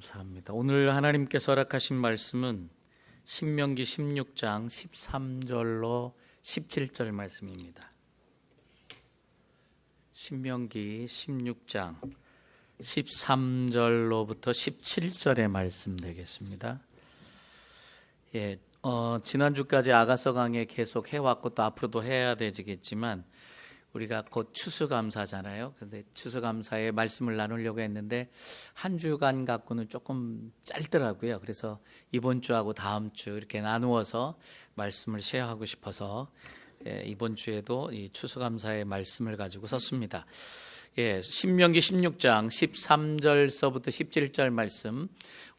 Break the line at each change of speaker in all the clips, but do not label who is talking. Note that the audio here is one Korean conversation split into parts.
감사합니다. 오늘 하나님께서 허락하신 말씀은 신명기 16장 13절로 17절 말씀입니다. 신명기 16장 13절로부터 17절의 말씀 되겠습니다. 지난주까지 아가서 강의 계속 해왔고 또 앞으로도 해야 되겠지만 우리가 곧 추수감사잖아요. 그런데 추수감사의 말씀을 나누려고 했는데 한 주간 갖고는 조금 짧더라고요. 그래서 이번 주하고 다음 주 이렇게 나누어서 말씀을 쉐어하고 싶어서 이번 주에도 이 추수감사의 말씀을 가지고 섰습니다. 신명기 16장 13절서부터 17절 말씀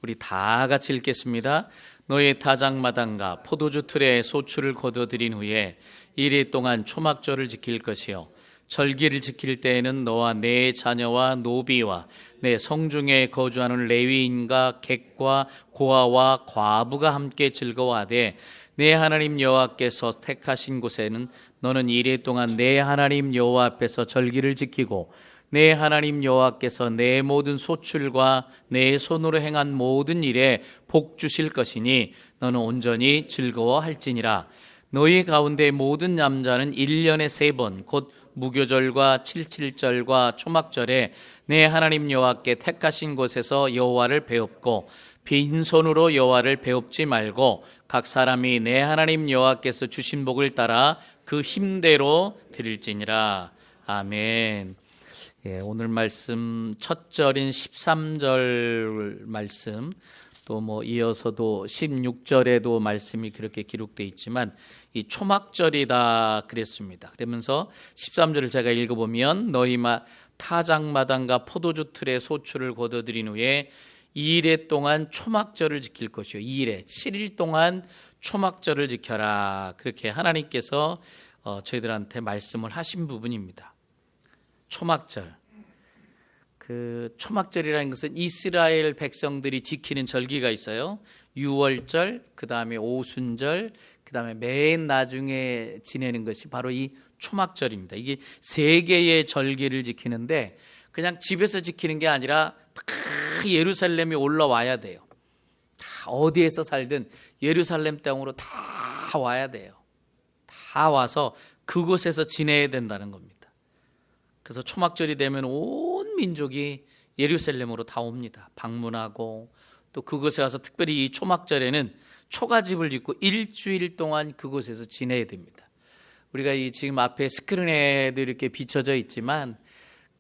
우리 다 같이 읽겠습니다. 너의 타작마당과 포도주 틀에 소출을 거둬들인 후에 이래 동안 초막절을 지킬 것이요 절기를 지킬 때에는 너와 내 자녀와 노비와 내 성중에 거주하는 레위인과 객과 고아와 과부가 함께 즐거워하되 내 하나님 여호와께서 택하신 곳에는 너는 이래 동안 내 하나님 여호와 앞에서 절기를 지키고 내 하나님 여호와께서 내 모든 소출과 내 손으로 행한 모든 일에 복 주실 것이니 너는 온전히 즐거워할지니라. 너희 가운데 모든 남자는 1년에 3번 곧 무교절과 77절과 초막절에 내 하나님 여호와께 택하신 곳에서 여호와를 배웁고 빈손으로 여호와를 배웁지 말고 각 사람이 내 하나님 여호와께서 주신 복을 따라 그 힘대로 드릴지니라. 아멘. 오늘 말씀 첫 절인 13절 말씀 또 이어서도 16절에도 말씀이 그렇게 기록되어 있지만 이 초막절이다 그랬습니다. 그러면서 13절을 제가 읽어보면 너희 타작마당과 포도주 틀에 소출을 거둬들인 후에 2일 동안 초막절을 지킬 것이요 2일 7일 동안 초막절을 지켜라. 그렇게 하나님께서 저희들한테 말씀을 하신 부분입니다. 초막절. 그 초막절이라는 것은 이스라엘 백성들이 지키는 절기가 있어요. 유월절, 그 다음에 오순절, 그 다음에 맨 나중에 지내는 것이 바로 이 초막절입니다. 이게 3개의 절기를 지키는데 그냥 집에서 지키는 게 아니라 다 예루살렘에 올라와야 돼요. 다 어디에서 살든 예루살렘 땅으로 다 와야 돼요. 다 와서 그곳에서 지내야 된다는 겁니다. 그래서 초막절이 되면 온 민족이 예루살렘으로 다 옵니다. 방문하고 또 그곳에 와서 특별히 이 초막절에는 초가집을 짓고 일주일 동안 그곳에서 지내야 됩니다. 우리가 이 지금 앞에 스크린에도 이렇게 비춰져 있지만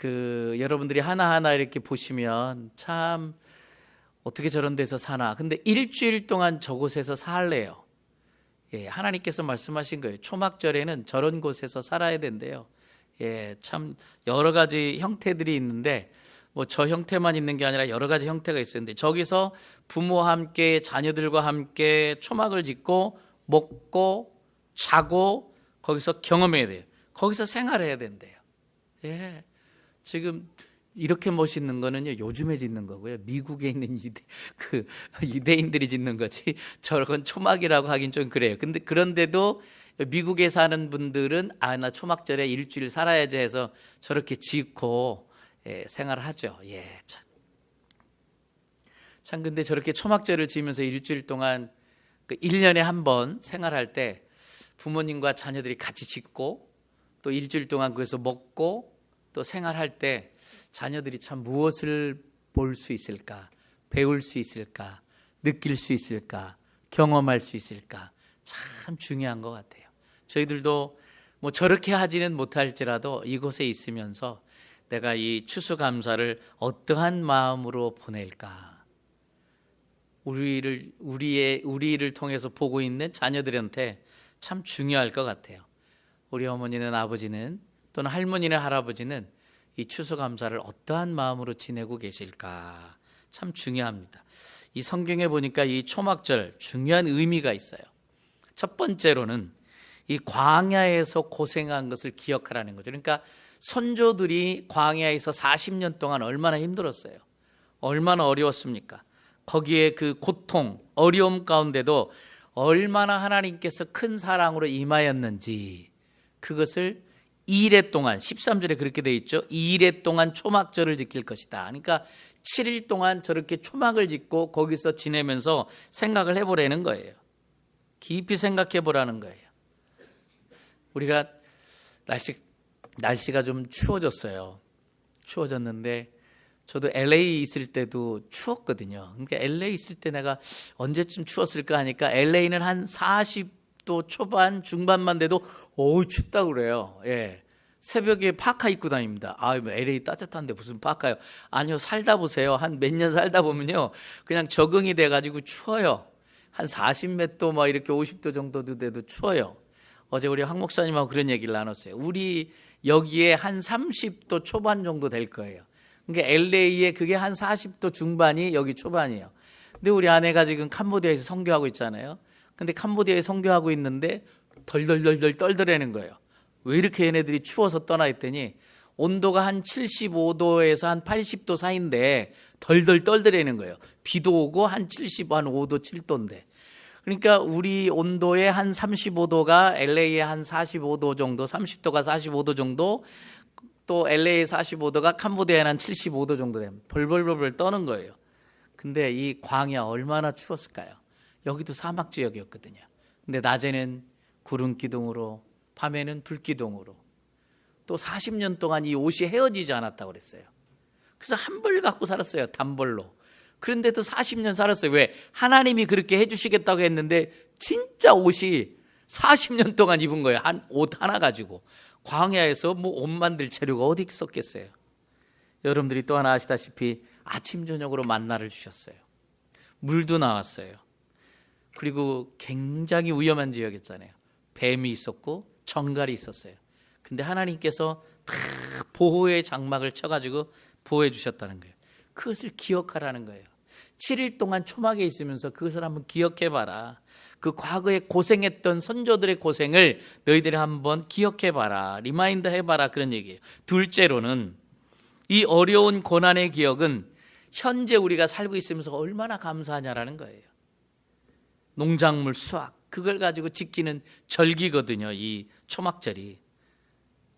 여러분들이 하나하나 이렇게 보시면 참 어떻게 저런 데서 사나. 근데 일주일 동안 저곳에서 살래요. 하나님께서 말씀하신 거예요. 초막절에는 저런 곳에서 살아야 된대요. 참 여러 가지 형태들이 있는데 저 형태만 있는 게 아니라 여러 가지 형태가 있었는데 저기서 부모와 함께 자녀들과 함께 초막을 짓고 먹고 자고 거기서 경험해야 돼요. 거기서 생활해야 된대요. 지금 이렇게 멋있는 거는요 요즘에 짓는 거고요. 미국에 있는 유대인들이 짓는 거지 저건 초막이라고 하긴 좀 그래요. 근데 그런데도 미국에 사는 분들은 나 초막절에 일주일 살아야지 해서 저렇게 짓고 생활하죠. 참 근데 저렇게 초막절을 지으면서 일주일 동안 1년에 한 번 생활할 때 부모님과 자녀들이 같이 짓고 또 일주일 동안 거기서 먹고 또 생활할 때 자녀들이 참 무엇을 볼 수 있을까, 배울 수 있을까, 느낄 수 있을까, 경험할 수 있을까 참 중요한 것 같아요. 저희들도 저렇게 하지는 못할지라도 이곳에 있으면서 내가 이 추수감사를 어떠한 마음으로 보낼까? 우리를 통해서 보고 있는 자녀들한테 참 중요할 것 같아요. 우리 어머니는 아버지는 또는 할머니는 할아버지는 이 추수감사를 어떠한 마음으로 지내고 계실까? 참 중요합니다. 이 성경에 보니까 이 초막절 중요한 의미가 있어요. 첫 번째로는 이 광야에서 고생한 것을 기억하라는 거죠. 그러니까 선조들이 광야에서 40년 동안 얼마나 힘들었어요. 얼마나 어려웠습니까? 거기에 그 고통, 어려움 가운데도 얼마나 하나님께서 큰 사랑으로 임하였는지 그것을 2일 동안 13절에 그렇게 돼 있죠. 2일 동안 초막절을 지킬 것이다. 그러니까 7일 동안 저렇게 초막을 짓고 거기서 지내면서 생각을 해보라는 거예요. 깊이 생각해 보라는 거예요. 우리가 날씨가 좀 추워졌어요. 추워졌는데 저도 LA 있을 때도 추웠거든요. 그러니까 LA 있을 때 내가 언제쯤 추웠을까 하니까 LA는 한 40도 초반 중반만 돼도 어우 춥다고 그래요. 예. 새벽에 파카 입고 다닙니다. 아, LA 따뜻한데 무슨 파카요? 아니요, 살다 보세요. 한 몇 년 살다 보면요, 그냥 적응이 돼가지고 추워요. 한 40몇 도 막 이렇게 50도 정도도 돼도 추워요. 어제 우리 황 목사님하고 그런 얘기를 나눴어요. 우리 여기에 한 30도 초반 정도 될 거예요. 그러니까 LA에 그게 한 40도 중반이 여기 초반이에요. 근데 우리 아내가 지금 캄보디아에서 선교하고 있잖아요. 근데 캄보디아에 선교하고 있는데 덜덜덜덜 떨더라는 거예요. 왜 이렇게 얘네들이 추워서 떠나 했더니 온도가 한 75도에서 한 80도 사이인데 덜덜 떨더라는 거예요. 비도 오고 한 70, 한 5도, 7도인데. 그러니까 우리 온도에 한 35도가 LA에 한 45도 정도, 30도가 45도 정도, 또 LA에 45도가 캄보디아에 한 75도 정도 되면 벌벌벌벌 떠는 거예요. 근데 이 광야 얼마나 추웠을까요? 여기도 사막 지역이었거든요. 근데 낮에는 구름 기둥으로, 밤에는 불 기둥으로, 또 40년 동안 이 옷이 헤어지지 않았다고 그랬어요. 그래서 한 벌 갖고 살았어요. 단벌로. 그런데도 40년 살았어요. 왜? 하나님이 그렇게 해주시겠다고 했는데 진짜 옷이 40년 동안 입은 거예요. 한 옷 하나 가지고. 광야에서 뭐 옷 만들 재료가 어디 있었겠어요. 여러분들이 또 하나 아시다시피 아침 저녁으로 만나를 주셨어요. 물도 나왔어요. 그리고 굉장히 위험한 지역이었잖아요. 뱀이 있었고 정갈이 있었어요. 근데 하나님께서 다 보호의 장막을 쳐가지고 보호해 주셨다는 거예요. 그것을 기억하라는 거예요. 7일 동안 초막에 있으면서 그것을 한번 기억해봐라. 그 과거에 고생했던 선조들의 고생을 너희들이 한번 기억해봐라. 리마인드 해봐라. 그런 얘기예요. 둘째로는 이 어려운 고난의 기억은 현재 우리가 살고 있으면서 얼마나 감사하냐라는 거예요. 농작물 수확, 그걸 가지고 지키는 절기거든요. 이 초막절이.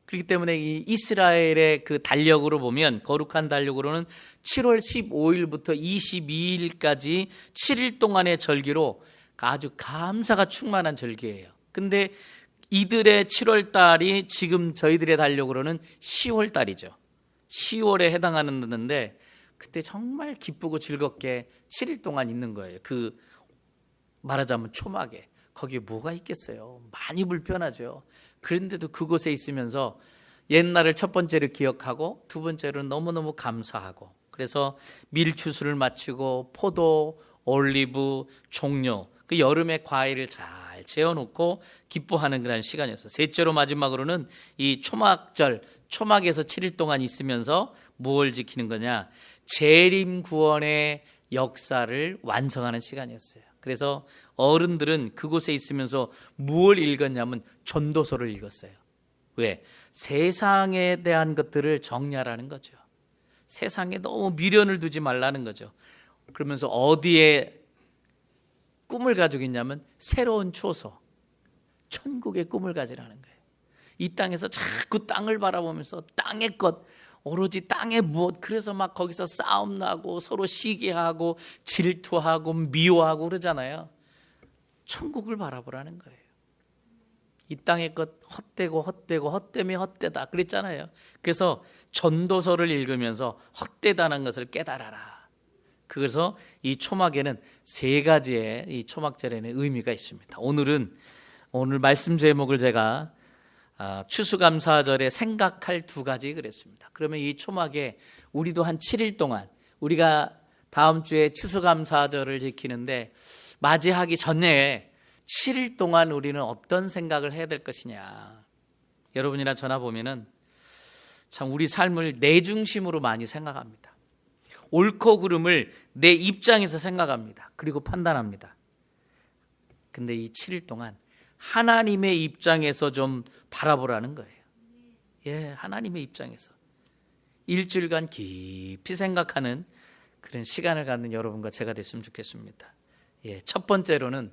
그렇기 때문에 이 이스라엘의 그 달력으로 보면, 거룩한 달력으로는 7월 15일부터 22일까지 7일 동안의 절기로 아주 감사가 충만한 절기예요. 근데 이들의 7월 달이 지금 저희들의 달력으로는 10월 달이죠. 10월에 해당하는데 그때 정말 기쁘고 즐겁게 7일 동안 있는 거예요. 그 말하자면 초막에. 거기에 뭐가 있겠어요? 많이 불편하죠. 그런데도 그곳에 있으면서 옛날을 첫 번째로 기억하고 두 번째로는 너무너무 감사하고, 그래서 밀추수를 마치고 포도, 올리브, 종료, 그 여름의 과일을 잘 재워놓고 기뻐하는 그런 시간이었어요. 셋째로 마지막으로는 이 초막절, 초막에서 7일 동안 있으면서 무엇을 지키는 거냐? 재림 구원의 역사를 완성하는 시간이었어요. 그래서 어른들은 그곳에 있으면서 무엇을 읽었냐면 전도서를 읽었어요. 왜? 세상에 대한 것들을 정리하라는 거죠. 세상에 너무 미련을 두지 말라는 거죠. 그러면서 어디에 꿈을 가지고 있냐면 새로운 초소, 천국의 꿈을 가지라는 거예요. 이 땅에서 자꾸 땅을 바라보면서 땅의 것, 오로지 땅의 무엇, 그래서 막 거기서 싸움 나고 서로 시기하고 질투하고 미워하고 그러잖아요. 천국을 바라보라는 거예요. 이 땅의 것 헛되고 헛되고 헛됨이 헛되다 그랬잖아요. 그래서 전도서를 읽으면서 헛되다는 것을 깨달아라. 그래서 이 초막에는 세 가지의 이 초막절에는 의미가 있습니다. 오늘 말씀 제목을 제가 추수감사절에 생각할 두 가지 그랬습니다. 그러면 이 초막에 우리도 한 7일 동안, 우리가 다음 주에 추수감사절을 지키는데 맞이하기 전에 7일 동안 우리는 어떤 생각을 해야 될 것이냐. 여러분이나 저나 보면은 참 우리 삶을 내 중심으로 많이 생각합니다. 옳고 그름을 내 입장에서 생각합니다. 그리고 판단합니다. 근데 이 7일 동안 하나님의 입장에서 좀 바라보라는 거예요. 예, 하나님의 입장에서 일주일간 깊이 생각하는 그런 시간을 갖는 여러분과 제가 됐으면 좋겠습니다. 예, 첫 번째로는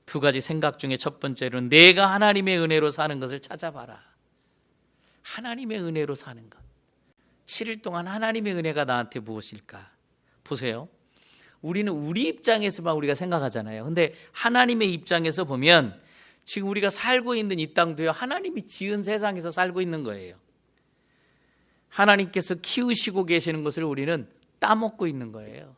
두 가지 생각 중에 첫 번째로는 내가 하나님의 은혜로 사는 것을 찾아봐라. 하나님의 은혜로 사는 것. 7일 동안 하나님의 은혜가 나한테 무엇일까? 보세요. 우리는 우리 입장에서만 우리가 생각하잖아요. 근데 하나님의 입장에서 보면 지금 우리가 살고 있는 이 땅도요, 하나님이 지은 세상에서 살고 있는 거예요. 하나님께서 키우시고 계시는 것을 우리는 따먹고 있는 거예요.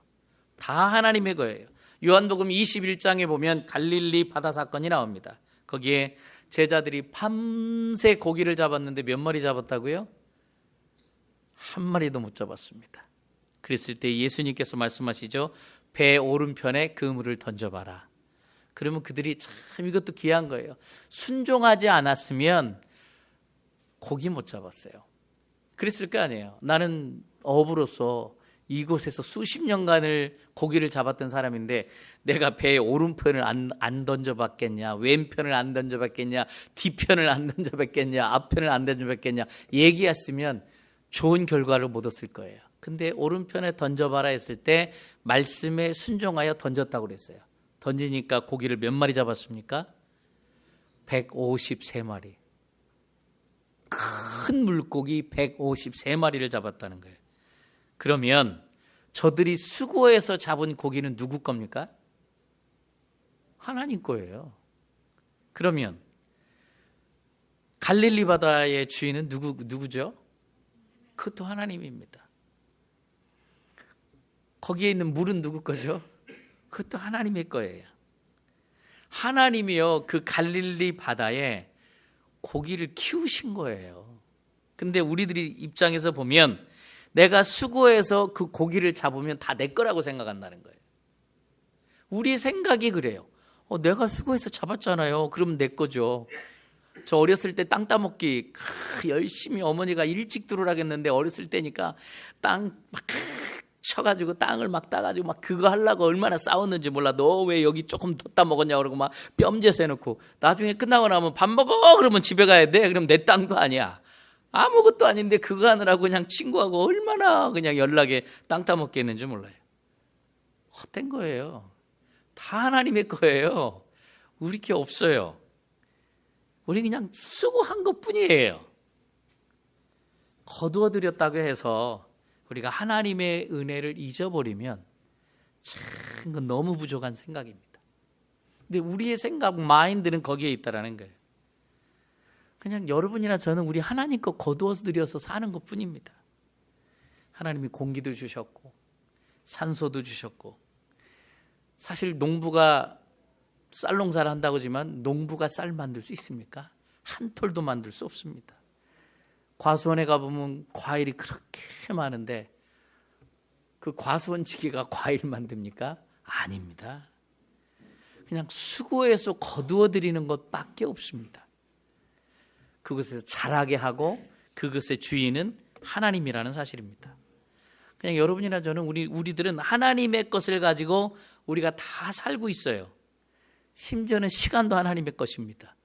다 하나님의 거예요. 요한복음 21장에 보면 갈릴리 바다 사건이 나옵니다. 거기에 제자들이 밤새 고기를 잡았는데 몇 마리 잡았다고요? 한 마리도 못 잡았습니다. 그랬을 때 예수님께서 말씀하시죠. 배 오른편에 그물을 던져봐라. 그러면 그들이 참 이것도 귀한 거예요. 순종하지 않았으면 고기 못 잡았어요. 그랬을 거 아니에요. 나는 어부로서 이곳에서 수십 년간을 고기를 잡았던 사람인데 내가 배의 오른편을 안 던져봤겠냐, 왼편을 안 던져봤겠냐, 뒤편을 안 던져봤겠냐, 앞편을 안 던져봤겠냐 얘기했으면 좋은 결과를 못 얻을 거예요. 근데 오른편에 던져봐라 했을 때 말씀에 순종하여 던졌다고 그랬어요. 던지니까 고기를 몇 마리 잡았습니까? 153마리. 큰 물고기 153마리를 잡았다는 거예요. 그러면 저들이 수고해서 잡은 고기는 누구 겁니까? 하나님 거예요. 그러면 갈릴리 바다의 주인은 누구죠? 그것도 하나님입니다. 거기에 있는 물은 누구 거죠? 그것도 하나님의 거예요. 하나님이요, 그 갈릴리 바다에 고기를 키우신 거예요. 근데 우리들이 입장에서 보면 내가 수고해서 그 고기를 잡으면 다 내 거라고 생각한다는 거예요. 우리의 생각이 그래요. 내가 수고해서 잡았잖아요. 그럼 내 거죠. 저 어렸을 때 땅 따먹기 열심히 어머니가 일찍 들어오라겠는데 어렸을 때니까 땅 막 쳐가지고 땅을 막 따가지고 막 그거 하려고 얼마나 싸웠는지 몰라. 너 왜 여기 조금 더 따먹었냐 그러고 막 뼘제서 해놓고 나중에 끝나고 나면 밥 먹어 그러면 집에 가야 돼. 그럼 내 땅도 아니야. 아무것도 아닌데 그거 하느라고 그냥 친구하고 얼마나 그냥 연락에 땅 따먹게 했는지 몰라요. 헛된 거예요. 다 하나님의 거예요. 우리 게 없어요. 우리 그냥 수고한 것뿐이에요. 거두어드렸다고 해서 우리가 하나님의 은혜를 잊어버리면 참 그건 너무 부족한 생각입니다. 근데 우리의 생각, 마인드는 거기에 있다라는 거예요. 그냥 여러분이나 저는 우리 하나님 거 거두어드려서 사는 것뿐입니다. 하나님이 공기도 주셨고 산소도 주셨고, 사실 농부가 쌀 농사를 한다고 하지만 농부가 쌀 만들 수 있습니까? 한 톨도 만들 수 없습니다. 과수원에 가보면 과일이 그렇게 많은데 그 과수원지기가 과일 만듭니까? 아닙니다. 그냥 수고해서 거두어드리는 것밖에 없습니다. 그것에서 자라게 하고 그것의 주인은 하나님이라는 사실입니다. 그냥 여러분이나 저는 우리들은 하나님의 것을 가지고 우리가 다 살고 있어요. 심지어는 시간도 하나님의 것입니다.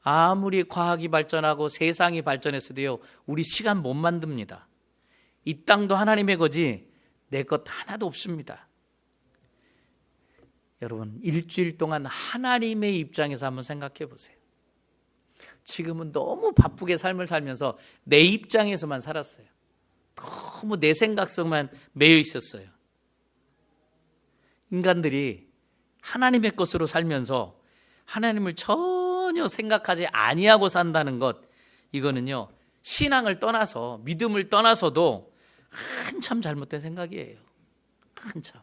아무리 과학이 발전하고 세상이 발전했어도요, 우리 시간 못 만듭니다. 이 땅도 하나님의 거지 내 것 하나도 없습니다. 여러분, 일주일 동안 하나님의 입장에서 한번 생각해 보세요. 지금은 너무 바쁘게 삶을 살면서 내 입장에서만 살았어요. 너무 내 생각성만 매여 있었어요. 인간들이 하나님의 것으로 살면서 하나님을 전혀 생각하지 아니하고 산다는 것, 이거는요 신앙을 떠나서 믿음을 떠나서도 한참 잘못된 생각이에요. 한참.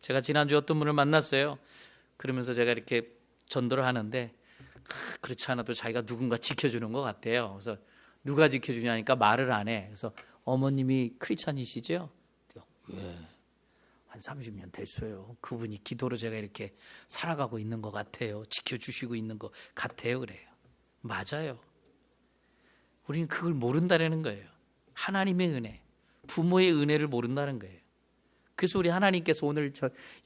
제가 지난주에 어떤 분을 만났어요. 그러면서 제가 이렇게 전도를 하는데 그렇지 않아도 자기가 누군가 지켜주는 것 같아요. 그래서 누가 지켜주냐니까 말을 안 해. 그래서 어머님이 크리스찬이시죠? 예. 한 30년 됐어요. 그분이 기도로 제가 이렇게 살아가고 있는 것 같아요. 지켜주시고 있는 것 같아요. 그래요. 맞아요. 우리는 그걸 모른다는 거예요. 하나님의 은혜, 부모의 은혜를 모른다는 거예요. 그래서 우리 하나님께서 오늘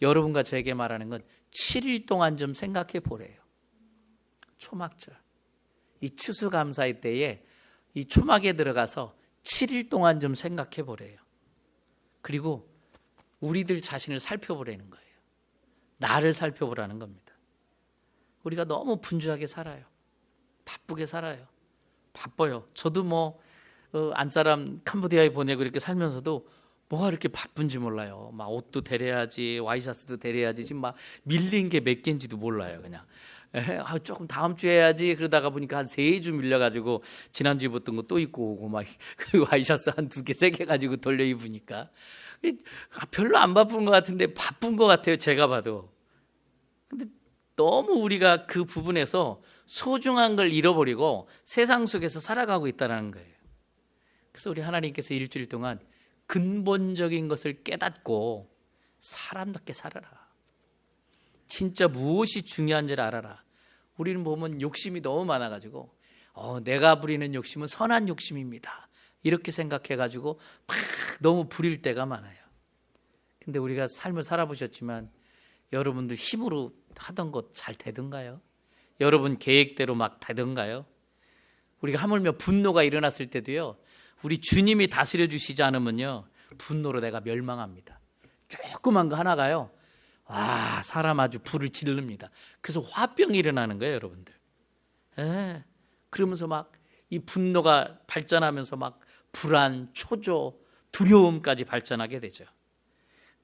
여러분과 저에게 말하는 건 7일 동안 좀 생각해 보래요. 초막절. 이 추수감사의 때에 이 초막에 들어가서 7일 동안 좀 생각해 보래요. 그리고 우리들 자신을 살펴보라는 거예요. 나를 살펴보라는 겁니다. 우리가 너무 분주하게 살아요. 바쁘게 살아요. 바빠요. 저도 안사람 캄보디아에 보내고 이렇게 살면서도 뭐가 이렇게 바쁜지 몰라요. 막 옷도 데려야지, 와이셔츠도 데려야지, 지금 막 밀린 게 몇 개인지도 몰라요. 그냥 조금 다음 주에 해야지. 그러다가 보니까 한 3주 밀려가지고 지난주에 입었던 거 또 입고 오고 막 그 와이셔츠 한 2개, 3개 가지고 돌려 입으니까 별로 안 바쁜 것 같은데 바쁜 것 같아요. 제가 봐도. 근데 너무 우리가 그 부분에서 소중한 걸 잃어버리고 세상 속에서 살아가고 있다는 거예요. 그래서 우리 하나님께서 일주일 동안 근본적인 것을 깨닫고 사람답게 살아라. 진짜 무엇이 중요한지를 알아라. 우리는 보면 욕심이 너무 많아가지고 내가 부리는 욕심은 선한 욕심입니다. 이렇게 생각해가지고 막 너무 부릴 때가 많아요. 근데 우리가 삶을 살아보셨지만 여러분들 힘으로 하던 것 잘 되던가요? 여러분 계획대로 막 되던가요? 우리가 하물며 분노가 일어났을 때도요, 우리 주님이 다스려 주시지 않으면요, 분노로 내가 멸망합니다. 조그만 거 하나가요, 사람 아주 불을 지릅니다. 그래서 화병이 일어나는 거예요, 여러분들. 그러면서 막 이 분노가 발전하면서 막 불안, 초조, 두려움까지 발전하게 되죠.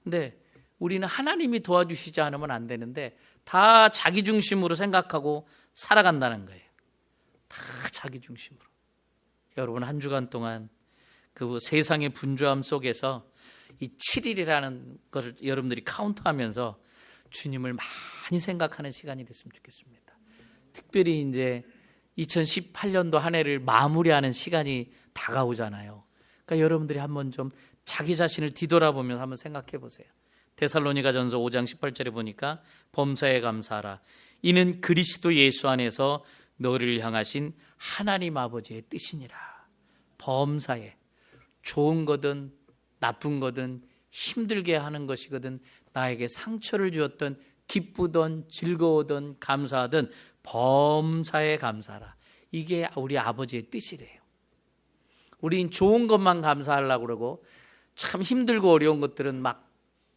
근데 우리는 하나님이 도와주시지 않으면 안 되는데 다 자기 중심으로 생각하고 살아간다는 거예요. 다 자기 중심으로. 여러분 한 주간 동안 그 세상의 분주함 속에서 이 7일이라는 것을 여러분들이 카운트하면서 주님을 많이 생각하는 시간이 됐으면 좋겠습니다. 특별히 이제 2018년도 한 해를 마무리하는 시간이 다가오잖아요. 그러니까 여러분들이 한번 좀 자기 자신을 뒤돌아보면서 한번 생각해 보세요. 데살로니가전서 5장 18절에 보니까 범사에 감사하라. 이는 그리스도 예수 안에서 너를 향하신 하나님 아버지의 뜻이니라. 범사에 좋은 거든 나쁜 거든 힘들게 하는 것이거든 나에게 상처를 주었던 기쁘던 즐거우던 감사하던 범사에 감사하라. 이게 우리 아버지의 뜻이래요. 우린 좋은 것만 감사하려고 그러고 참 힘들고 어려운 것들은 막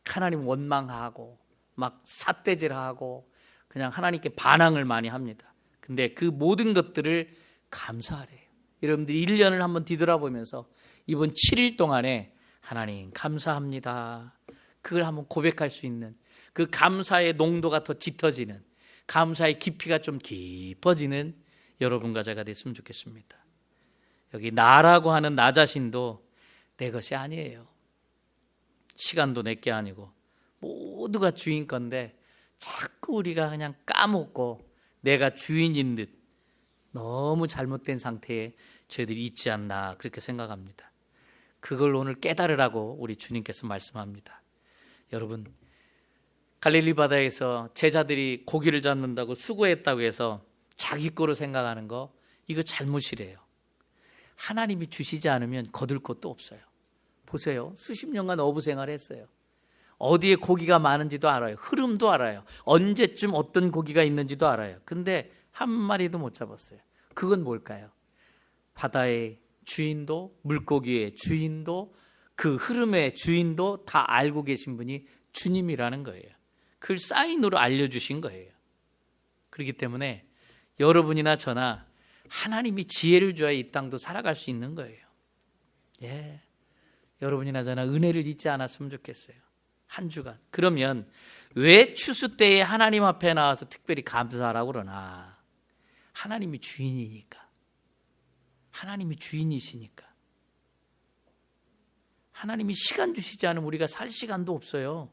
하나님 원망하고 막 삿대질하고 그냥 하나님께 반항을 많이 합니다. 근데 그 모든 것들을 감사하래요. 여러분들이 1년을 한번 뒤돌아보면서 이번 7일 동안에 하나님 감사합니다. 그걸 한번 고백할 수 있는 그 감사의 농도가 더 짙어지는 감사의 깊이가 좀 깊어지는 여러분과 제가 됐으면 좋겠습니다. 여기 나라고 하는 나 자신도 내 것이 아니에요. 시간도 내게 아니고 모두가 주인 건데 자꾸 우리가 그냥 까먹고 내가 주인인 듯 너무 잘못된 상태에 저희들이 있지 않나 그렇게 생각합니다. 그걸 오늘 깨달으라고 우리 주님께서 말씀합니다. 여러분 갈릴리 바다에서 제자들이 고기를 잡는다고 수고했다고 해서 자기 거로 생각하는 거 이거 잘못이래요. 하나님이 주시지 않으면 거둘 것도 없어요. 보세요. 수십 년간 어부 생활을 했어요. 어디에 고기가 많은지도 알아요. 흐름도 알아요. 언제쯤 어떤 고기가 있는지도 알아요. 근데 한 마리도 못 잡았어요. 그건 뭘까요? 바다의 주인도 물고기의 주인도 그 흐름의 주인도 다 알고 계신 분이 주님이라는 거예요. 그걸 사인으로 알려주신 거예요. 그렇기 때문에 여러분이나 저나 하나님이 지혜를 줘야 이 땅도 살아갈 수 있는 거예요. 예. 여러분이나 저나 은혜를 잊지 않았으면 좋겠어요. 한 주간. 그러면 왜 추수 때에 하나님 앞에 나와서 특별히 감사하라고 그러나? 하나님이 주인이니까. 하나님이 주인이시니까. 하나님이 시간 주시지 않으면 우리가 살 시간도 없어요.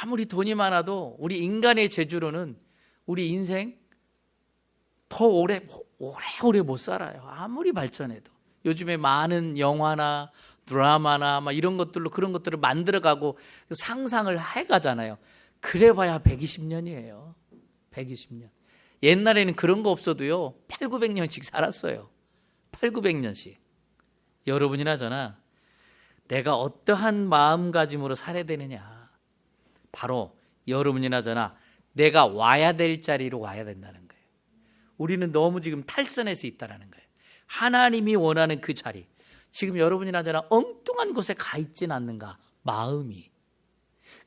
아무리 돈이 많아도 우리 인간의 재주로는 우리 인생 더 오래오래 못 살아요. 아무리 발전해도. 요즘에 많은 영화나 드라마나 막 이런 것들로 그런 것들을 만들어가고 상상을 해가잖아요. 그래봐야 120년이에요. 120년. 옛날에는 그런 거 없어도요 800~900년씩 살았어요. 800~900년씩. 여러분이나 저나 내가 어떠한 마음가짐으로 살아야 되느냐. 바로 여러분이나 저나 내가 와야 될 자리로 와야 된다는 거예요. 우리는 너무 지금 탈선해서 있다는 거예요. 하나님이 원하는 그 자리. 지금 여러분이나 저나 엉뚱한 곳에 가 있진 않는가? 마음이.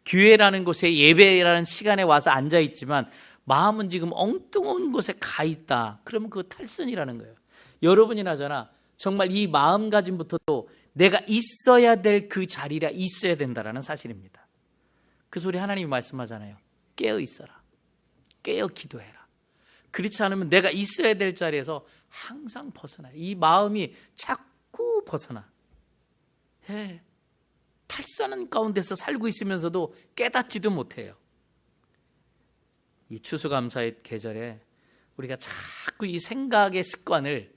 교회라는 곳에 예배라는 시간에 와서 앉아 있지만 마음은 지금 엉뚱한 곳에 가 있다. 그러면 그거 탈선이라는 거예요. 여러분이나 저나 정말 이 마음가짐부터도 내가 있어야 될 그 자리에 있어야 된다는 사실입니다. 그래서 우리 하나님이 말씀하잖아요. 깨어 있어라. 깨어 기도해라. 그렇지 않으면 내가 있어야 될 자리에서 항상 벗어나요. 이 마음이 자꾸 벗어나. 탈선한 가운데서 살고 있으면서도 깨닫지도 못해요. 이 추수감사의 계절에 우리가 자꾸 이 생각의 습관을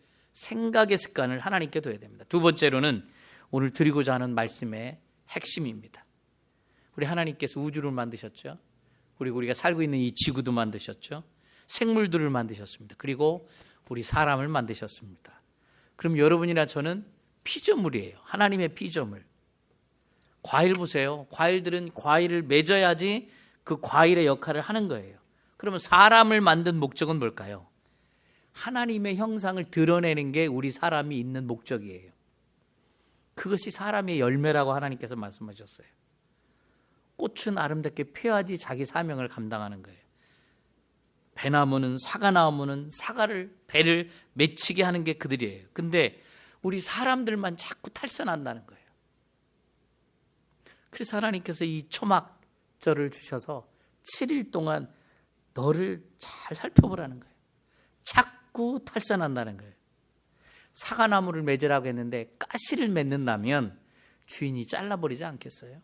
하나님께 둬야 됩니다. 두 번째로는 오늘 드리고자 하는 말씀의 핵심입니다. 우리 하나님께서 우주를 만드셨죠. 그리고 우리가 살고 있는 이 지구도 만드셨죠. 생물들을 만드셨습니다. 그리고 우리 사람을 만드셨습니다. 그럼 여러분이나 저는 피조물이에요. 하나님의 피조물. 과일 보세요. 과일들은 과일을 맺어야지 그 과일의 역할을 하는 거예요. 그러면 사람을 만든 목적은 뭘까요? 하나님의 형상을 드러내는 게 우리 사람이 있는 목적이에요. 그것이 사람의 열매라고 하나님께서 말씀하셨어요. 꽃은 아름답게 펴야지 자기 사명을 감당하는 거예요. 배나무는 사과나무는 배를 맺히게 하는 게 그들이에요. 근데 우리 사람들만 자꾸 탈선한다는 거예요. 그래서 하나님께서 이 초막절을 주셔서 7일 동안 너를 잘 살펴보라는 거예요. 자꾸 탈선한다는 거예요. 사과나무를 맺으라고 했는데 가시를 맺는다면 주인이 잘라버리지 않겠어요?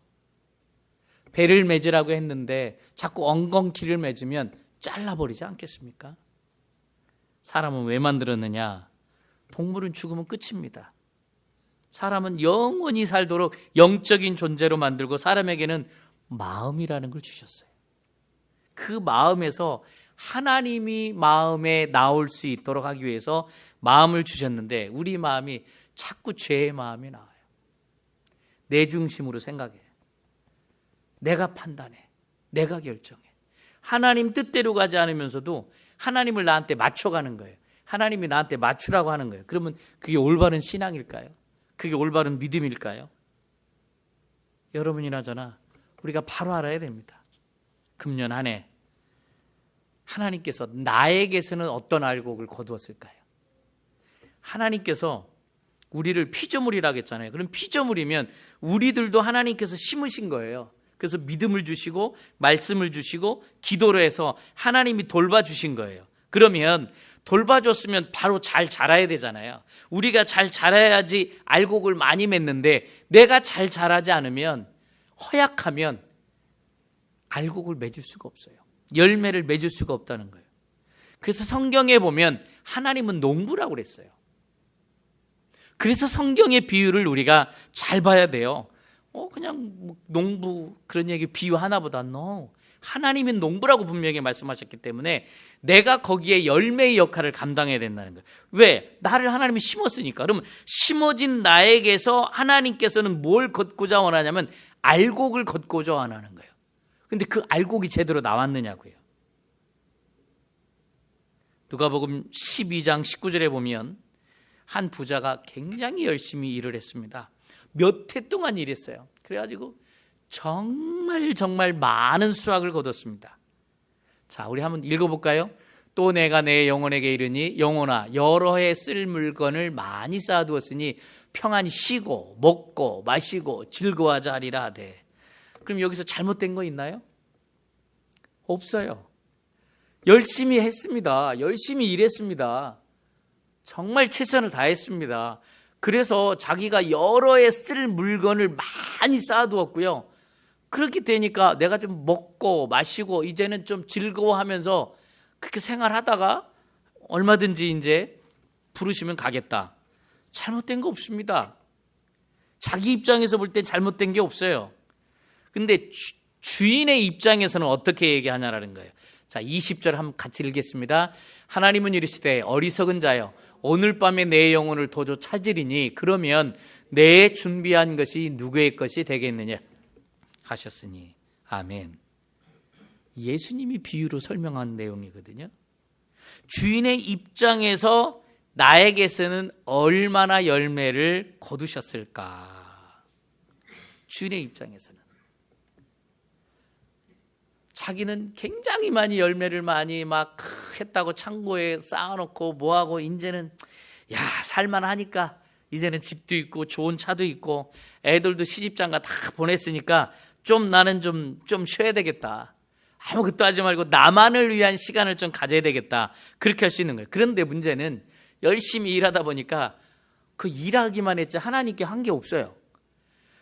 배를 맺으라고 했는데 자꾸 엉겅퀴를 맺으면 잘라버리지 않겠습니까? 사람은 왜 만들었느냐? 동물은 죽으면 끝입니다. 사람은 영원히 살도록 영적인 존재로 만들고 사람에게는 마음이라는 걸 주셨어요. 그 마음에서 하나님이 마음에 나올 수 있도록 하기 위해서 마음을 주셨는데 우리 마음이 자꾸 죄의 마음이 나와요. 내 중심으로 생각해. 내가 판단해. 내가 결정해. 하나님 뜻대로 가지 않으면서도 하나님을 나한테 맞춰가는 거예요. 하나님이 나한테 맞추라고 하는 거예요. 그러면 그게 올바른 신앙일까요? 그게 올바른 믿음일까요? 여러분이나 저나 우리가 바로 알아야 됩니다. 금년 한 해 하나님께서 나에게서는 어떤 알곡을 거두었을까요? 하나님께서 우리를 피조물이라고 했잖아요. 그럼 피조물이면 우리들도 하나님께서 심으신 거예요. 그래서 믿음을 주시고 말씀을 주시고 기도로 해서 하나님이 돌봐주신 거예요. 그러면 돌봐줬으면 바로 잘 자라야 되잖아요. 우리가 잘 자라야지 알곡을 많이 맺는데 내가 잘 자라지 않으면 허약하면 알곡을 맺을 수가 없어요. 열매를 맺을 수가 없다는 거예요. 그래서 성경에 보면 하나님은 농부라고 그랬어요. 그래서 성경의 비유를 우리가 잘 봐야 돼요. 그냥 농부 그런 얘기 비유 하나보다 하나님은 농부라고 분명히 말씀하셨기 때문에 내가 거기에 열매의 역할을 감당해야 된다는 거예요. 왜? 나를 하나님이 심었으니까. 그러면 심어진 나에게서 하나님께서는 뭘 걷고자 원하냐면 알곡을 걷고자 원하는 거예요. 근데 그 알곡이 제대로 나왔느냐고요. 누가복음 12장 19절에 보면 한 부자가 굉장히 열심히 일을 했습니다. 몇 해 동안 일했어요. 그래가지고 정말 많은 수확을 거뒀습니다. 자, 우리 한번 읽어볼까요? 또 내가 내 영혼에게 이르니 영혼아 여러 해 쓸 물건을 많이 쌓아두었으니 평안히 쉬고 먹고 마시고 즐거워하자 하리라 하되. 그럼 여기서 잘못된 거 있나요? 없어요. 열심히 했습니다. 열심히 일했습니다. 정말 최선을 다했습니다. 그래서 자기가 여러 해 쓸 물건을 많이 쌓아두었고요. 그렇게 되니까 내가 좀 먹고 마시고 이제는 좀 즐거워하면서 그렇게 생활하다가 얼마든지 이제 부르시면 가겠다. 잘못된 거 없습니다. 자기 입장에서 볼 때 잘못된 게 없어요. 근데 주인의 입장에서는 어떻게 얘기하냐라는 거예요. 자, 20절 한번 같이 읽겠습니다. 하나님은 이르시되 어리석은 자여 오늘 밤에 내 영혼을 도저 찾으리니 그러면 내 준비한 것이 누구의 것이 되겠느냐 하셨으니. 아멘. 예수님이 비유로 설명한 내용이거든요. 주인의 입장에서 나에게서는 얼마나 열매를 거두셨을까. 주인의 입장에서는 자기는 굉장히 많이 열매를 많이 막 했다고 창고에 쌓아놓고 뭐하고 이제는 야 살만하니까 이제는 집도 있고 좋은 차도 있고 애들도 시집장가 다 보냈으니까 좀 나는 좀 쉬어야 되겠다. 아무것도 하지 말고 나만을 위한 시간을 좀 가져야 되겠다. 그렇게 할 수 있는 거예요. 그런데 문제는 열심히 일하다 보니까 그 일하기만 했지 하나님께 한 게 없어요.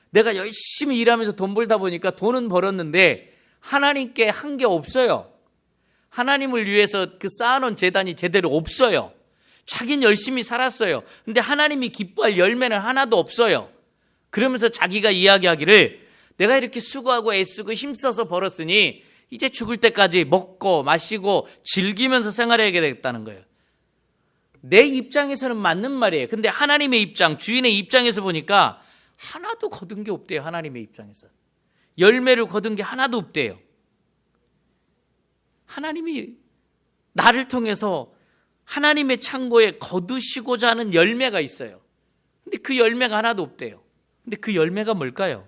내가 열심히 일하면서 돈 벌다 보니까 돈은 벌었는데 하나님께 한 게 없어요. 하나님을 위해서 그 쌓아놓은 재단이 제대로 없어요. 자기는 열심히 살았어요. 근데 하나님이 기뻐할 열매는 하나도 없어요. 그러면서 자기가 이야기하기를 내가 이렇게 수고하고 애쓰고 힘써서 벌었으니 이제 죽을 때까지 먹고 마시고 즐기면서 생활해야 되겠다는 거예요. 내 입장에서는 맞는 말이에요. 근데 하나님의 입장, 주인의 입장에서 보니까 하나도 거둔 게 없대요. 하나님의 입장에서 열매를 거둔 게 하나도 없대요. 하나님이 나를 통해서 하나님의 창고에 거두시고자 하는 열매가 있어요. 근데 그 열매가 하나도 없대요. 근데 그 열매가 뭘까요?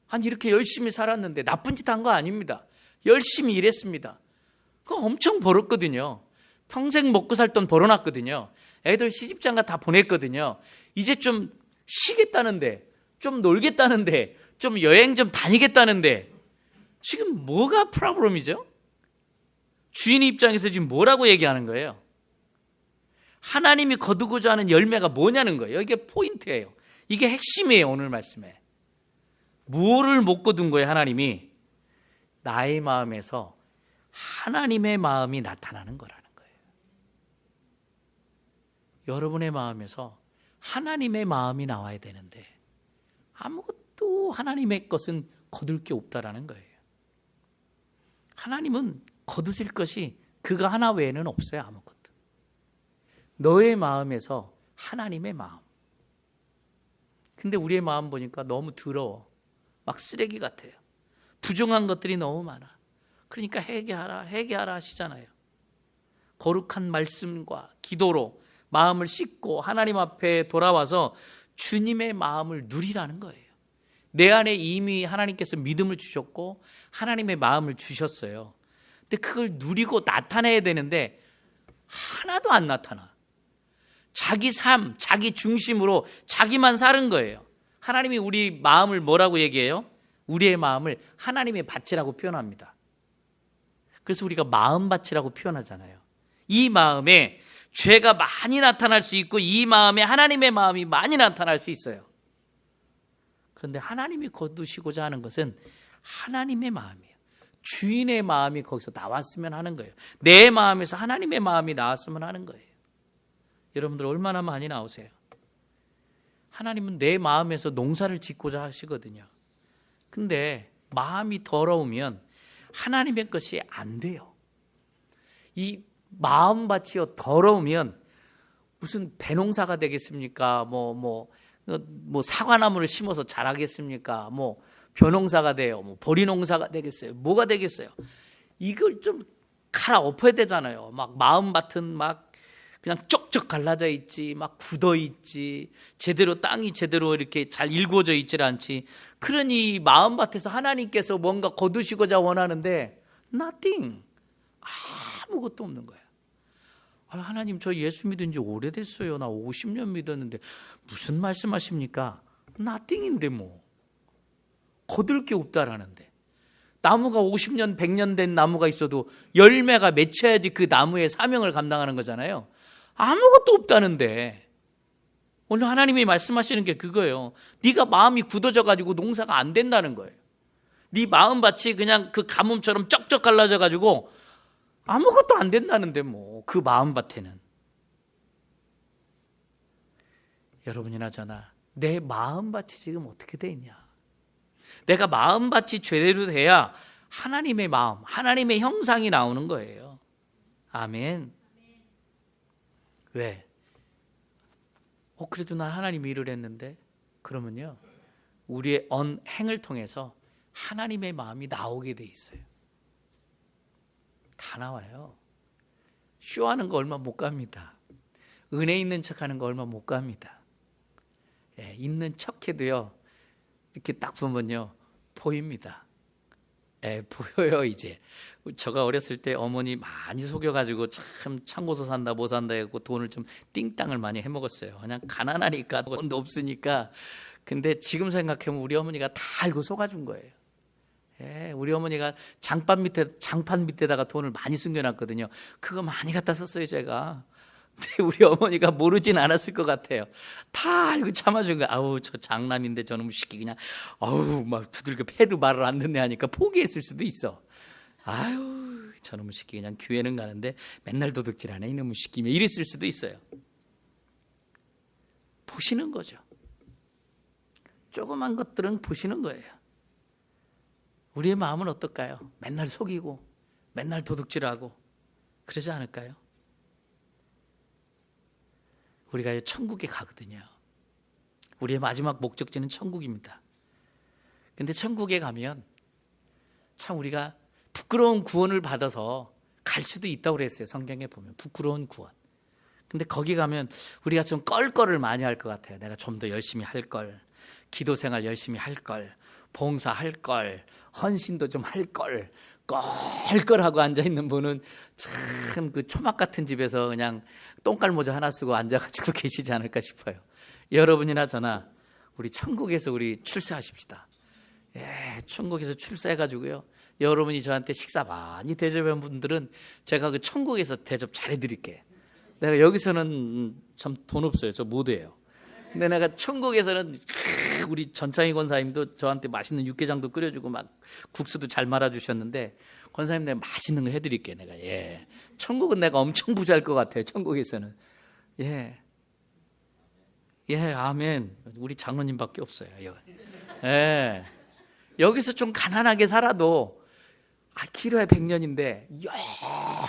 아니 이렇게 열심히 살았는데 나쁜 짓 한 거 아닙니다. 열심히 일했습니다. 그거 엄청 벌었거든요. 평생 먹고 살 돈 벌어놨거든요. 애들 시집장가 다 보냈거든요. 이제 좀 쉬겠다는데, 좀 놀겠다는데, 좀 여행 좀 다니겠다는데 지금 뭐가 프로블럼이죠? 주인 입장에서 지금 뭐라고 얘기하는 거예요? 하나님이 거두고자 하는 열매가 뭐냐는 거예요. 이게 포인트예요. 이게 핵심이에요. 오늘 말씀에. 뭐를 못 거둔 거예요? 하나님이 나의 마음에서 하나님의 마음이 나타나는 거라는 거예요. 여러분의 마음에서 하나님의 마음이 나와야 되는데 아무것도 하나님의 것은 거둘 게 없다라는 거예요. 하나님은 거두실 것이 그거 하나 외에는 없어요. 아무것도. 너의 마음에서 하나님의 마음. 근데 우리의 마음 보니까 너무 더러워. 막 쓰레기 같아요. 부정한 것들이 너무 많아. 그러니까 회개하라 하시잖아요. 거룩한 말씀과 기도로 마음을 씻고 하나님 앞에 돌아와서 주님의 마음을 누리라는 거예요. 내 안에 이미 하나님께서 믿음을 주셨고 하나님의 마음을 주셨어요. 근데 그걸 누리고 나타내야 되는데 하나도 안 나타나. 자기 삶, 자기 중심으로 자기만 사는 거예요. 하나님이 우리 마음을 뭐라고 얘기해요? 우리의 마음을 하나님의 밭이라고 표현합니다. 그래서 우리가 마음밭이라고 표현하잖아요. 이 마음에 죄가 많이 나타날 수 있고 이 마음에 하나님의 마음이 많이 나타날 수 있어요. 그런데 하나님이 거두시고자 하는 것은 하나님의 마음이에요. 주인의 마음이 거기서 나왔으면 하는 거예요. 내 마음에서 하나님의 마음이 나왔으면 하는 거예요. 여러분들 얼마나 많이 나오세요? 하나님은 내 마음에서 농사를 짓고자 하시거든요. 근데 마음이 더러우면 하나님의 것이 안 돼요. 이 마음밭이요 더러우면 무슨 배농사가 되겠습니까? 뭐 사과나무를 심어서 자라겠습니까? 뭐 벼농사가 돼요. 뭐 보리농사가 되겠어요. 뭐가 되겠어요? 이걸 좀 갈아엎어야 되잖아요. 막 마음밭은 막 그냥 쪽쪽 갈라져 있지, 막 굳어 있지, 제대로 땅이 제대로 이렇게 잘 일구어져 있질 않지. 그러니 마음밭에서 하나님께서 뭔가 거두시고자 원하는데 nothing, 아무것도 없는 거야. 하나님 저 예수 믿은 지 오래됐어요. 나 50년 믿었는데 무슨 말씀하십니까? nothing인데 뭐 거둘 게 없다라는데. 나무가 50년, 100년 된 나무가 있어도 열매가 맺혀야지 그 나무의 사명을 감당하는 거잖아요. 아무것도 없다는데. 오늘 하나님이 말씀하시는 게 그거예요. 네가 마음이 굳어져 가지고 농사가 안 된다는 거예요. 네 마음밭이 그냥 그 가뭄처럼 쩍쩍 갈라져 가지고 아무것도 안 된다는데 뭐 그 마음밭에는. 여러분이나 저나 내 마음밭이 지금 어떻게 돼 있냐. 내가 마음밭이 제대로 돼야 하나님의 마음, 하나님의 형상이 나오는 거예요. 아멘. 왜? 그래도 난 하나님 일을 했는데. 그러면요, 우리의 행을 통해서 하나님의 마음이 나오게 돼 있어요. 다 나와요. 쇼하는 거 얼마 못 갑니다. 은혜 있는 척하는 거 얼마 못 갑니다. 있는 척해도요, 이렇게 딱 보면요 보입니다. 보여요. 이제 제가 어렸을 때 어머니 많이 속여가지고 참 참고서 산다 뭐 산다 해고 돈을 좀 띵땅을 많이 해먹었어요. 그냥 가난하니까 돈도 없으니까. 근데 지금 생각해보면 우리 어머니가 다 알고 속아준 거예요. 우리 어머니가 장판 밑에다가 돈을 많이 숨겨놨거든요. 그거 많이 갖다 썼어요 제가. 근데 우리 어머니가 모르진 않았을 것 같아요. 다 알고 참아준 거야. 아우 저 장남인데 저놈 시키 그냥 아우 막 두들겨 패도 말을 안 듣네 하니까 포기했을 수도 있어. 아유 저놈 시키 그냥 교회는 가는데 맨날 도둑질하네 이놈의 시키면 이랬을 수도 있어요. 보시는 거죠. 조그만 것들은 보시는 거예요. 우리의 마음은 어떨까요? 맨날 속이고 맨날 도둑질하고 그러지 않을까요? 우리가 천국에 가거든요. 우리의 마지막 목적지는 천국입니다. 근데 천국에 가면 참 우리가 부끄러운 구원을 받아서 갈 수도 있다고 그랬어요. 성경에 보면 부끄러운 구원. 근데 거기 가면 우리가 좀 껄껄을 많이 할 것 같아요. 내가 좀 더 열심히 할 걸, 기도 생활 열심히 할 걸, 봉사 할 걸, 헌신도 좀 할 걸, 껄껄하고 앉아 있는 분은 참 그 초막 같은 집에서 그냥 똥깔 모자 하나 쓰고 앉아가지고 계시지 않을까 싶어요. 여러분이나 저나 우리 천국에서 우리 출세하십시다. 천국에서 출세해가지고요. 여러분이 저한테 식사 많이 대접한 분들은 제가 그 천국에서 대접 잘해드릴게. 내가 여기서는 참 돈 없어요. 저 못해요. 근데 내가 천국에서는 우리 전창희 권사님도 저한테 맛있는 육개장도 끓여주고 막 국수도 잘 말아주셨는데 권사님 내가 맛있는 거 해드릴게 내가. 천국은 내가 엄청 부자일 것 같아요. 천국에서는. 아멘. 우리 장로님밖에 없어요. 여기서 좀 가난하게 살아도 기로에 100년인데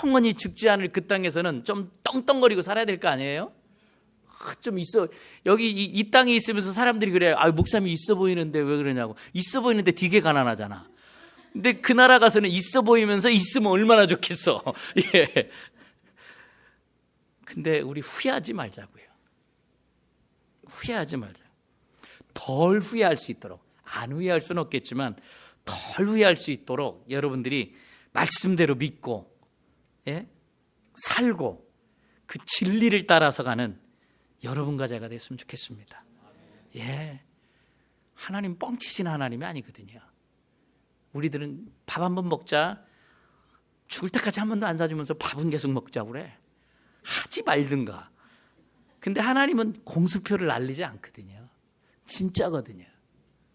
영원히 죽지 않을 그 땅에서는 좀 떵떵거리고 살아야 될 거 아니에요? 좀 있어. 여기 이 땅에 있으면서 사람들이 그래요. 목사님이 있어 보이는데 왜 그러냐고. 있어 보이는데 되게 가난하잖아. 근데 그 나라 가서는 있어 보이면서 있으면 얼마나 좋겠어. 근데 우리 후회하지 말자고요. 후회하지 말자. 덜 후회할 수 있도록. 안 후회할 수는 없겠지만 덜 후회할 수 있도록 여러분들이 말씀대로 믿고 살고 그 진리를 따라서 가는 여러분과 제가 됐으면 좋겠습니다. 하나님 뻥치신 하나님이 아니거든요. 우리들은 밥 한 번 먹자 죽을 때까지 한 번도 안 사주면서 밥은 계속 먹자고 그래. 하지 말든가. 근데 하나님은 공수표를 날리지 않거든요. 진짜거든요.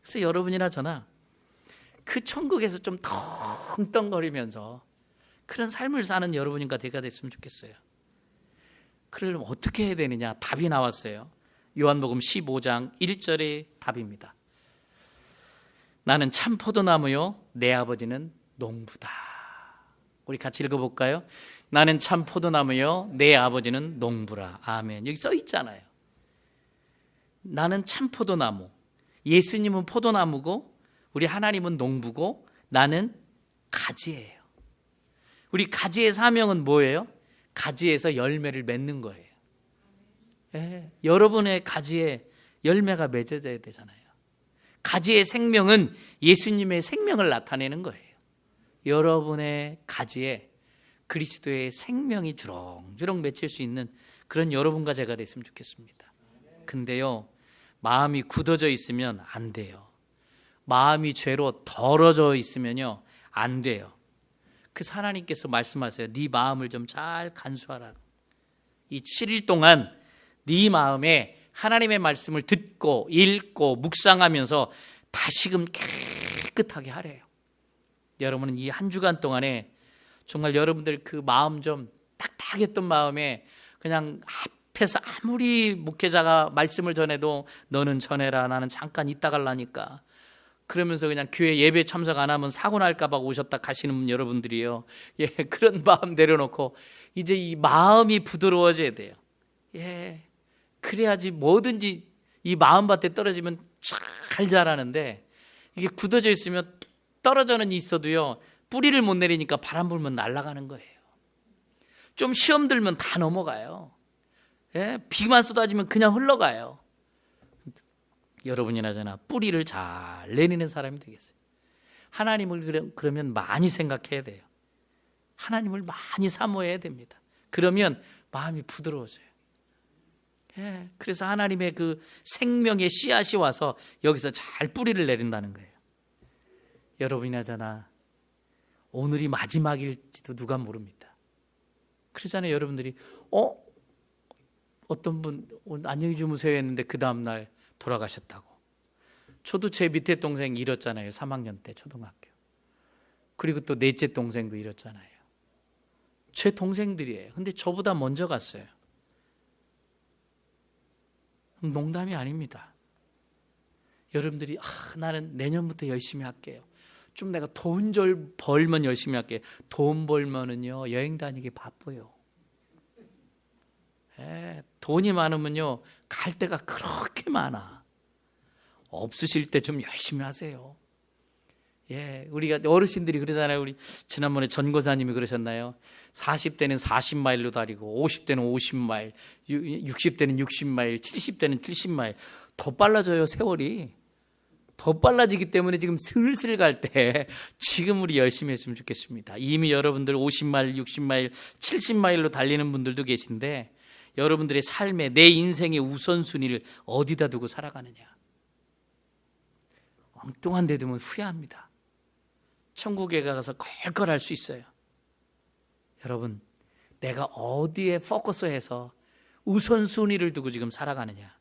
그래서 여러분이나 저나 그 천국에서 좀 덩덩거리면서 그런 삶을 사는 여러분과 제가 됐으면 좋겠어요. 그러려면 어떻게 해야 되느냐? 답이 나왔어요. 요한복음 15장 1절의 답입니다. 나는 참 포도나무요 내 아버지는 농부다. 우리 같이 읽어볼까요? 나는 참 포도나무요 내 아버지는 농부라. 아멘. 여기 써 있잖아요. 나는 참 포도나무. 예수님은 포도나무고 우리 하나님은 농부고 나는 가지예요. 우리 가지의 사명은 뭐예요? 가지에서 열매를 맺는 거예요. 여러분의 가지에 열매가 맺어져야 되잖아요. 가지의 생명은 예수님의 생명을 나타내는 거예요. 여러분의 가지에 그리스도의 생명이 주렁주렁 맺힐 수 있는 그런 여러분과 제가 됐으면 좋겠습니다. 근데요, 마음이 굳어져 있으면 안 돼요. 마음이 죄로 더러져 있으면요 안 돼요. 그래서 하나님께서 말씀하세요. 네 마음을 좀 잘 간수하라고. 이 7일 동안 네 마음에 하나님의 말씀을 듣고 읽고 묵상하면서 다시금 깨끗하게 하래요. 여러분은 이 한 주간 동안에 정말 여러분들 그 마음 좀 딱딱했던 마음에 그냥 앞에서 아무리 목회자가 말씀을 전해도 너는 전해라 나는 잠깐 이따 갈라니까 그러면서 그냥 교회 예배 참석 안 하면 사고 날까 봐 오셨다 가시는 여러분들이요. 그런 마음 내려놓고 이제 이 마음이 부드러워져야 돼요. 그래야지 뭐든지 이 마음밭에 떨어지면 잘 자라는데 이게 굳어져 있으면 떨어져는 있어도요 뿌리를 못 내리니까 바람 불면 날아가는 거예요. 좀 시험 들면 다 넘어가요. 비만 쏟아지면 그냥 흘러가요. 여러분이나 저나 뿌리를 잘 내리는 사람이 되겠어요. 하나님을 그러면 많이 생각해야 돼요. 하나님을 많이 사모해야 됩니다. 그러면 마음이 부드러워져요. 예, 그래서 하나님의 그 생명의 씨앗이 와서 여기서 잘 뿌리를 내린다는 거예요. 여러분이나 저나 오늘이 마지막일지도 누가 모릅니다. 그러잖아요. 여러분들이 어떤 분 안녕히 주무세요 했는데 그 다음날 돌아가셨다고. 저도 제 밑에 동생 잃었잖아요. 3학년 때 초등학교. 그리고 또 넷째 동생도 잃었잖아요. 제 동생들이에요. 근데 저보다 먼저 갔어요. 농담이 아닙니다. 여러분들이 나는 내년부터 열심히 할게요. 좀 내가 돈 벌면 열심히 할게요. 돈 벌면은요 여행 다니기 바빠요. 돈이 많으면요 갈 데가 그렇게 많아. 없으실 때 좀 열심히 하세요. 우리가 어르신들이 그러잖아요. 우리 지난번에 전고사님이 그러셨나요? 40대는 40마일로 다니고 50대는 50마일, 60대는 60마일, 70대는 70마일. 더 빨라져요. 세월이 더 빨라지기 때문에 지금 슬슬 갈 때 지금 우리 열심히 했으면 좋겠습니다. 이미 여러분들 50마일, 60마일, 70마일로 달리는 분들도 계신데 여러분들의 삶에 내 인생의 우선순위를 어디다 두고 살아가느냐. 엉뚱한 데 두면 후회합니다. 천국에 가서 걸걸할 수 있어요. 여러분, 내가 어디에 포커스해서 우선순위를 두고 지금 살아가느냐.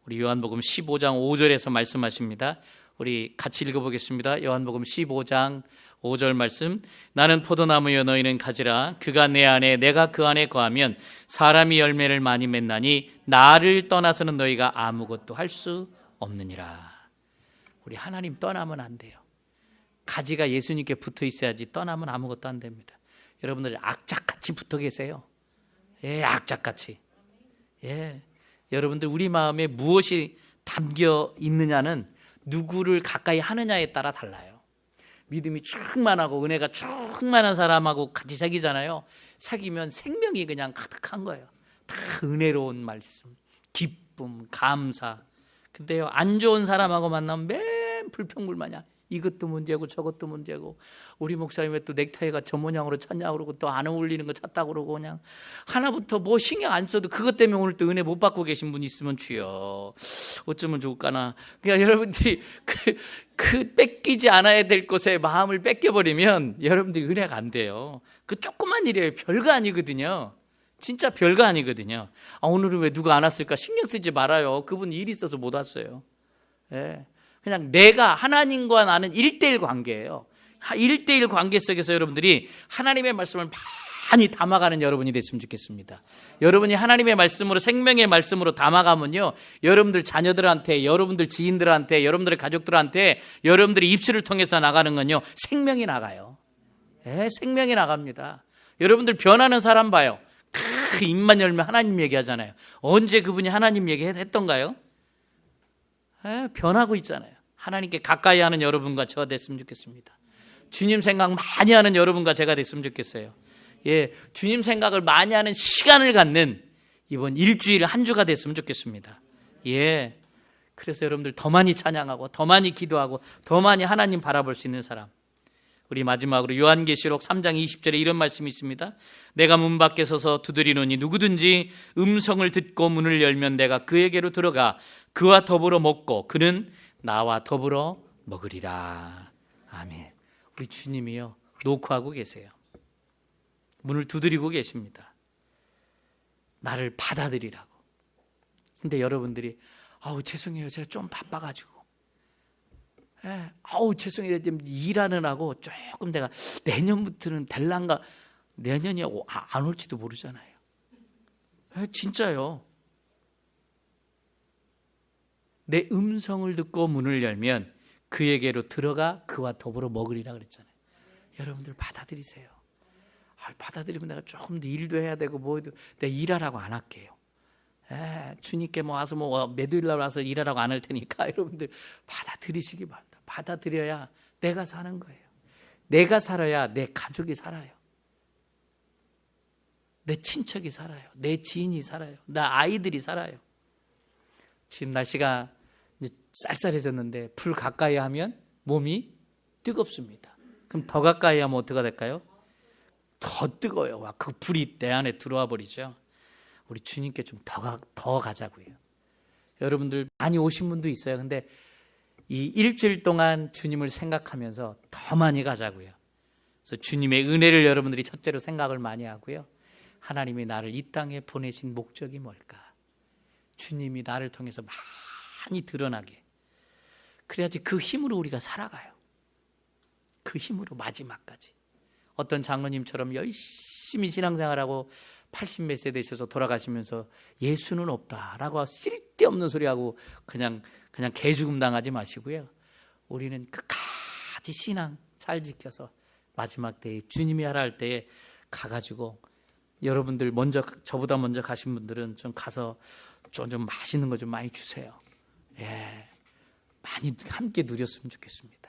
우리 요한복음 15장 5절에서 말씀하십니다. 우리 같이 읽어보겠습니다. 요한복음 15장 5절 말씀. 나는 포도나무여 너희는 가지라. 그가 내 안에 내가 그 안에 거하면 사람이 열매를 많이 맺나니 나를 떠나서는 너희가 아무것도 할 수 없느니라. 우리 하나님 떠나면 안 돼요. 가지가 예수님께 붙어 있어야지 떠나면 아무것도 안 됩니다. 여러분들 악착같이 붙어 계세요. 악착같이. 여러분들 우리 마음에 무엇이 담겨 있느냐는 누구를 가까이 하느냐에 따라 달라요. 믿음이 충만하고 은혜가 충만한 사람하고 같이 사귀잖아요. 사귀면 생명이 그냥 가득한 거예요. 다 은혜로운 말씀, 기쁨, 감사. 근데요 안 좋은 사람하고 만나면 맨 불평불만이야. 이것도 문제고 저것도 문제고, 우리 목사님 왜 또 넥타이가 저 모양으로 찼냐고 그러고 또 안 어울리는 거 찼다고 그러고, 그냥 하나부터 뭐 신경 안 써도 그것 때문에 오늘 또 은혜 못 받고 계신 분 있으면 주여 어쩌면 좋을까나. 그러니까 여러분들이 그 뺏기지 않아야 될 것에 마음을 뺏겨버리면 여러분들이 은혜가 안 돼요. 그 조그만 일이에요. 별거 아니거든요. 진짜 별거 아니거든요. 오늘은 왜 누가 안 왔을까 신경 쓰지 말아요. 그분 일이 있어서 못 왔어요. 그냥 내가 하나님과 나는 1대1 관계예요. 1대1 관계 속에서 여러분들이 하나님의 말씀을 많이 담아가는 여러분이 됐으면 좋겠습니다. 여러분이 하나님의 말씀으로, 생명의 말씀으로 담아가면요, 여러분들 자녀들한테, 여러분들 지인들한테, 여러분들의 가족들한테 여러분들이 입술을 통해서 나가는 건요 생명이 나가요. 생명이 나갑니다. 여러분들 변하는 사람 봐요. 입만 열면 하나님 얘기하잖아요. 언제 그분이 하나님 얘기했던가요? 변하고 있잖아요. 하나님께 가까이 하는 여러분과 저가 됐으면 좋겠습니다. 주님 생각 많이 하는 여러분과 제가 됐으면 좋겠어요. 주님 생각을 많이 하는 시간을 갖는 이번 일주일 한 주가 됐으면 좋겠습니다. 그래서 여러분들 더 많이 찬양하고 더 많이 기도하고 더 많이 하나님 바라볼 수 있는 사람. 우리 마지막으로 요한계시록 3장 20절에 이런 말씀이 있습니다. 내가 문 밖에 서서 두드리노니 누구든지 음성을 듣고 문을 열면 내가 그에게로 들어가 그와 더불어 먹고 그는 나와 더불어 먹으리라. 아멘. 우리 주님이요 노크하고 계세요. 문을 두드리고 계십니다. 나를 받아들이라고. 근데 여러분들이 죄송해요. 제가 좀 바빠가지고. 죄송해요. 지금 일하느라고 조금 내가 내년부터는 될란가. 내년이 안 올지도 모르잖아요. 진짜요. 내 음성을 듣고 문을 열면 그에게로 들어가 그와 더불어 먹으리라 그랬잖아요. 여러분들 받아들이세요. 받아들이면 내가 조금 더 일도 해야 되고 뭐도 내가 일하라고 안 할게요. 주님께 와서 매도일 날 와서 일하라고 안 할 테니까 여러분들 받아들이시기 바랍니다. 받아들여야 내가 사는 거예요. 내가 살아야 내 가족이 살아요. 내 친척이 살아요. 내 지인이 살아요. 나 아이들이 살아요. 지금 날씨가 이제 쌀쌀해졌는데 불 가까이 하면 몸이 뜨겁습니다. 그럼 더 가까이 하면 어떻게 될까요? 더 뜨거워요. 와, 그 불이 내 안에 들어와 버리죠. 우리 주님께 좀 더 가자고요. 여러분들 많이 오신 분도 있어요. 근데 이 일주일 동안 주님을 생각하면서 더 많이 가자고요. 그래서 주님의 은혜를 여러분들이 첫째로 생각을 많이 하고요. 하나님이 나를 이 땅에 보내신 목적이 뭘까? 주님이 나를 통해서 많이 드러나게. 그래야지 그 힘으로 우리가 살아가요. 그 힘으로 마지막까지. 어떤 장로님처럼 열심히 신앙생활하고 80몇 세 되셔서 돌아가시면서 예수는 없다라고 쓸데없는 소리하고 그냥 개죽음 당하지 마시고요. 우리는 끝까지 신앙 잘 지켜서 마지막 때에 주님이 하라 할 때에 가가지고 여러분들 저보다 먼저 가신 분들은 좀 가서 좀 맛있는 거 좀 많이 주세요. 예, 많이 함께 누렸으면 좋겠습니다.